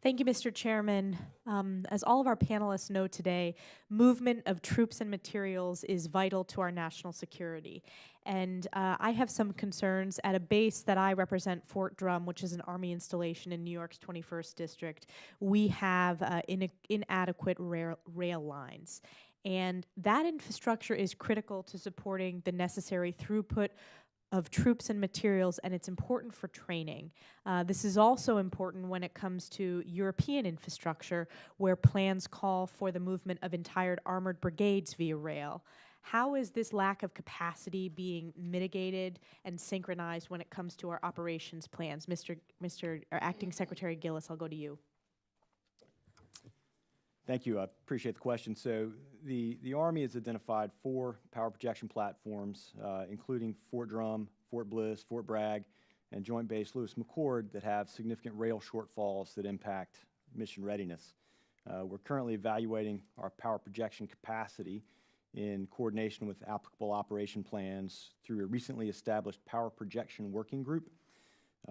Thank you, Mr. Chairman. As all of our panelists know today, movement of troops and materials is vital to our national security. And I have some concerns at a base that I represent, Fort Drum, which is an Army installation in New York's 21st District. We have inadequate rail lines. And that infrastructure is critical to supporting the necessary throughput of troops and materials, and it's important for training. This is also important when it comes to European infrastructure, where plans call for the movement of entire armored brigades via rail. How is this lack of capacity being mitigated and synchronized when it comes to our operations plans? Acting Secretary Gillis, I'll go to you. Thank you. I appreciate the question. So the Army has identified 4 power projection platforms, including Fort Drum, Fort Bliss, Fort Bragg, and Joint Base Lewis McChord that have significant rail shortfalls that impact mission readiness. We're currently evaluating our power projection capacity in coordination with applicable operation plans through a recently established power projection working group.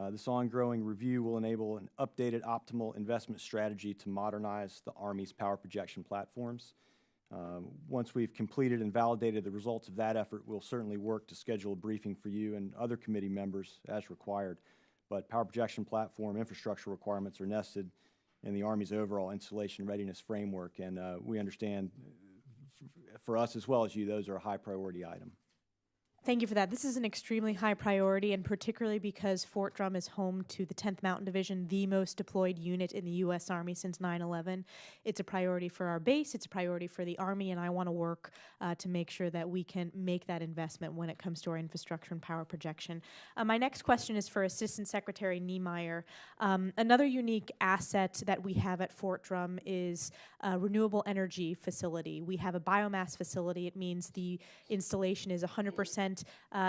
This ongoing review will enable an updated optimal investment strategy to modernize the Army's power projection platforms. Once we've completed and validated the results of that effort, we'll certainly work to schedule a briefing for you and other committee members as required. But power projection platform infrastructure requirements are nested in the Army's overall installation readiness framework, and we understand for us as well as you, those are a high priority item. Thank you for that. This is an extremely high priority, and particularly because Fort Drum is home to the 10th Mountain Division, the most deployed unit in the U.S. Army since 9/11. It's a priority for our base, it's a priority for the Army, and I want to work to make sure that we can make that investment when it comes to our infrastructure and power projection. My next question is for Assistant Secretary Niemeyer. Another unique asset that we have at Fort Drum is a renewable energy facility. We have a biomass facility. It means the installation is 100%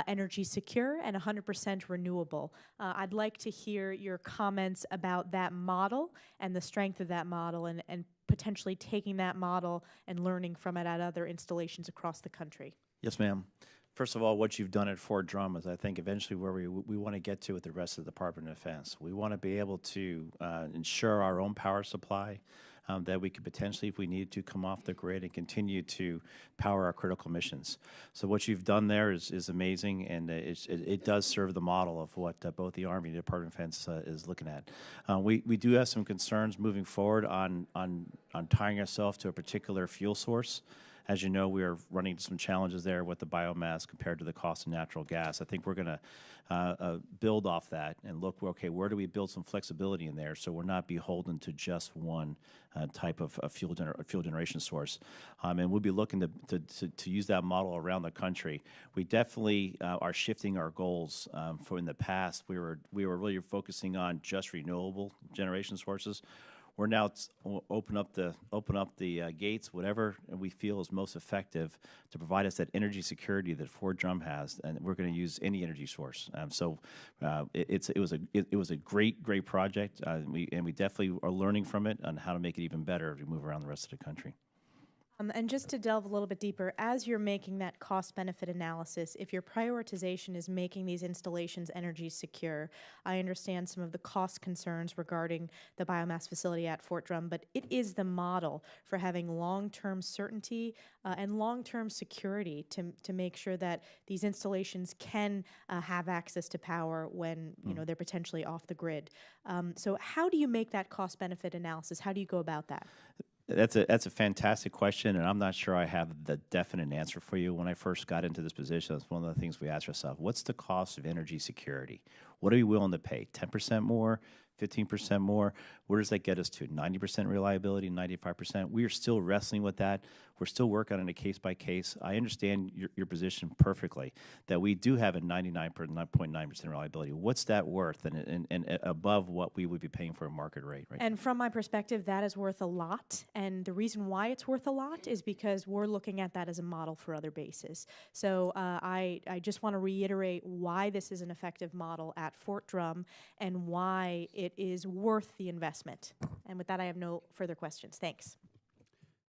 energy secure and 100% renewable. I'd like to hear your comments about that model and the strength of that model and potentially taking that model and learning from it at other installations across the country. Yes, ma'am. First of all, what you've done at Fort Drum is, I think, eventually where we want to get to with the rest of the Department of Defense. We want to be able to ensure our own power supply, that we could potentially, if we need to, come off the grid and continue to power our critical missions. So what you've done there is amazing, and it does serve the model of what both the Army and the Department of Defense is looking at. We do have some concerns moving forward on tying ourselves to a particular fuel source. As you know, we are running some challenges there with the biomass compared to the cost of natural gas. I think we're going to build off that and look, okay, where do we build some flexibility in there so we're not beholden to just one type of fuel generation source. And we'll be looking to use that model around the country. We definitely are shifting our goals. For in the past, we were really focusing on just renewable generation sources. We're now open up the gates, whatever we feel is most effective to provide us that energy security that Fort Drum has, and we're going to use any energy source. It was a great project, and we definitely are learning from it on how to make it even better as we move around the rest of the country. And just to delve a little bit deeper, as you're making that cost-benefit analysis, if your prioritization is making these installations energy secure, I understand some of the cost concerns regarding the biomass facility at Fort Drum, but it is the model for having long-term certainty and long-term security to make sure that these installations can have access to power when they're potentially off the grid. So how do you make that cost-benefit analysis? How do you go about that? That's a fantastic question, and I'm not sure I have the definite answer for you. When I first got into this position, that's one of the things we asked ourselves: what's the cost of energy security? What are we willing to pay? 10% more? 15% more? Where does that get us to? 90% reliability, 95%? We are still wrestling with that. We're still working on a case by case. I understand your position perfectly, that we do have a 99.9% reliability. What's that worth and above what we would be paying for a market rate? Right? And from my perspective, that is worth a lot. And the reason why it's worth a lot is because we're looking at that as a model for other bases. So I just want to reiterate why this is an effective model at Fort Drum and why it is worth the investment. And with that, I have no further questions. Thanks.